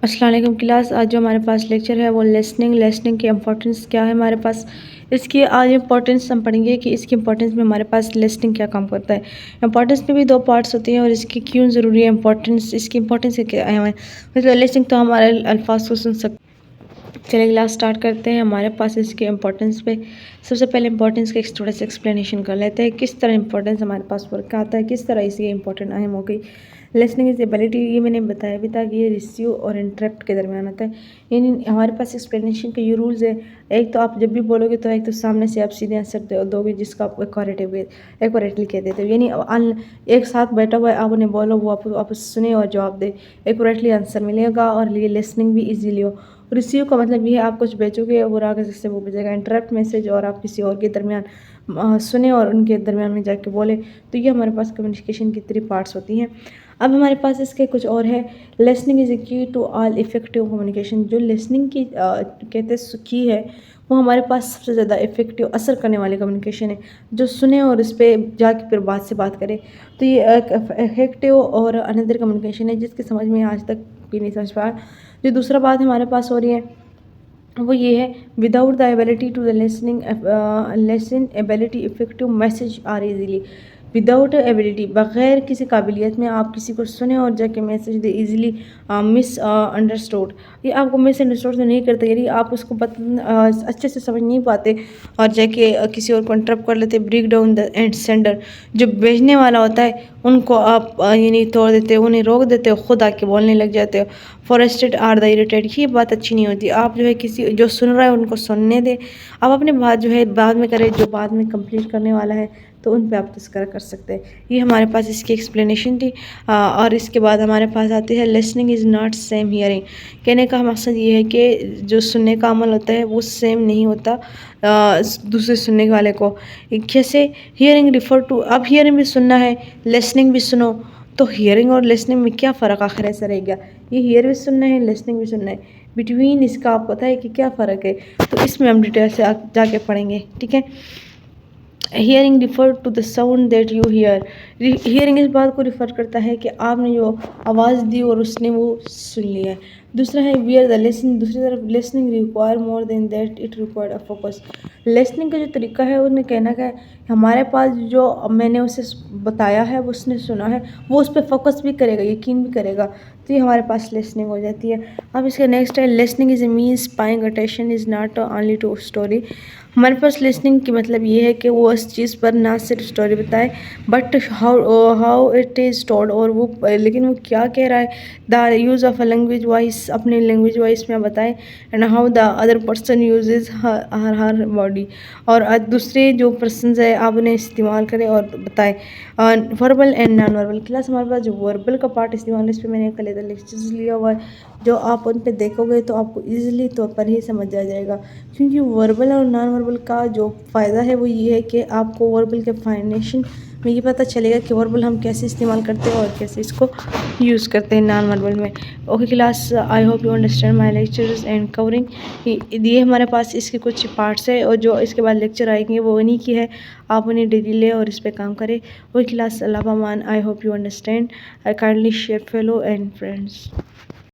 अस्सलाम वालेकुम क्लास। आज जो हमारे पास लेक्चर है वो लिसनिंग की इम्पोर्टेंस क्या है हमारे पास। इसकी आज इम्पोर्टेंस हम पढ़ेंगे कि इसकी इम्पोर्टेंस में हमारे पास लिसनिंग क्या काम करता है। इम्पोर्टेंस में भी दो पार्ट्स होती हैं और इसकी क्यों ज़रूरी है इम्पोर्टेंस, इसकी इम्पोर्टेंस क्या है। मतलब लिसनिंग तो हमारे अल्फाज को सुन सकते। चलिए क्लास स्टार्ट करते हैं। हमारे पास इसके इम्पोर्टेंस पे सबसे पहले इम्पोर्टेंस का एक थोड़ा सा एक्सप्लेनेशन कर लेते हैं, किस तरह इम्पोर्टेंस हमारे पास वर्क आता है, किस तरह इसकी इम्पोर्टेंट अहम हो गई। लिसनिंग इज एबिलिटी, ये मैंने बताया भी था कि ये रिसीव और इंटरप्ट के दरमियान आता है। यानी हमारे पास एक्सप्लेनेशन के ये रूल्स है। एक तो आप जब भी बोलोगे तो एक तो सामने से आप सीधे आंसर दोगे जिसका आप एक्यूरेटली कह देते हो। यानी एक साथ बैठा हुआ है, आप उन्हें बोलो, वो आप सुने और जवाब दे, एक्यूरेटली आंसर मिलेगा और ये लिसनिंग भी ईजीली हो। रिसीव का मतलब ये है आप कुछ भेजोगे और आगे से वो भेजेगा। इंटरप्ट मैसेज और आप किसी और के दरमियान सुने और उनके दरमियान में जाके बोले। तो ये हमारे पास कम्युनिकेशन की 3 पार्ट्स होती हैं। अब हमारे पास इसके कुछ और है। लिसनिंग इज़ ए की टू ऑल इफ़ेक्टिव कम्युनिकेशन। जो लिसनिंग की कहते की है वो हमारे पास सबसे ज़्यादा इफ़ेक्टिव असर करने वाली कम्युनिकेशन है। जो सुने और इस पर जाके फिर बात से बात करे, तो ये इफेक्टिव और अनदर कम्युनिकेशन है जिसकी समझ में आज तक भी नहीं समझ पाया। जो दूसरा बात हमारे पास हो रही है वो ये है, without the ability to the listen ability effective message are easily. Without ability, बग़ैर किसी काबिलियत में आप किसी को सुने और जाके message they easily miss understood. ये आपको मिस अंडरस्टूड तो नहीं करते, यानी आप उसको अच्छे से समझ नहीं पाते और जाके किसी और को इंटरप्ट कर लेते। Break down the end sender, जो भेजने वाला होता है उनको आप यानी तोड़ देते हो, उन्हें रोक देते हो, खुद आके बोलने लग जाते हो। फॉरेस्टेड आर द इरिटेड, ये बात अच्छी नहीं होती। आप जो है किसी जो सुन रहा है उनको सुनने दें, आप अपनी बात जो है बाद में करें, जो बाद में कंप्लीट करने वाला है तो उन पे आप तस्करा कर सकते हैं। ये हमारे पास इसकी एक्सप्लेनेशन थी। और इसके बाद हमारे पास आती है listening is not same hearing. कहने का मकसद ये है कि जो सुनने का अमल होता है वो सेम नहीं होता दूसरे सुनने वाले को। कैसे? हियरिंग रिफ़र टू, अब हियरिंग भी सुनना है, लिसनिंग भी सुनो, तो हियरिंग और लिसनिंग में क्या फ़र्क आखिर ऐसा रह गया। ये हियर भी सुनना है, लिसनिंग भी सुनना है, बिटवीन इसका आपको पता है कि क्या फ़र्क है। तो इसमें हम डिटेल से जाके पढ़ेंगे, ठीक है। Hearing refer to the sound that you hear. Hearing इस बात को रिफ़र करता है कि आपने जो आवाज़ दी और उसने वो सुन लिया है। दूसरा है वियर द लिसनिंग, दूसरी तरफ listening require more than that, it require a focus. Listening का जो तरीका है उन्हें कहना क्या है, हमारे पास जो मैंने उसे बताया है, वो उसने सुना है, वो उस पर फोकस भी करेगा, यकीन भी करेगा, तो ये हमारे पास लिसनिंग हो जाती है। अब इसका नेक्स्ट है listening is a means paying attention is not only to story. हमारे पास लिसनिंग की मतलब ये है कि वो उस चीज़ पर ना सिर्फ स्टोरी बताए but how it is told, और वो लेकिन वो क्या कह रहा है। The use of a language wise, अपने लैंग्वेज वाइज में बताएं। And how the other person uses her body, और दूसरे जो पर्सन है आप उन्हें इस्तेमाल करें और बताएं। Verbal and non verbal. Class हमारे पास जो वर्बल का पार्ट इस्तेमाल है इस पर मैंने कल लेक्चर्स लिया हुआ है, जो आप उन पे देखोगे तो आपको ईजिली तौर पर ही समझ आ जाएगा। क्योंकि वर्बल और नॉन वर्बल का जो फ़ायदा है वो ये है कि आपको वर्बल के फाइनेशन में ये पता चलेगा कि वर्बल हम कैसे इस्तेमाल करते हैं और कैसे इसको यूज़ करते हैं नॉन वर्बल में। Okay class, I hope you understand my lectures and covering. ये हमारे पास इसके कुछ पार्ट्स है और जो इसके बाद लेक्चर आएंगे वो उन्हीं की है। आप उन्हें डेली ले और इस पर काम करें। ओके क्लास, अल्लाह मान, I hope you understand. I kindly share fellow and friends.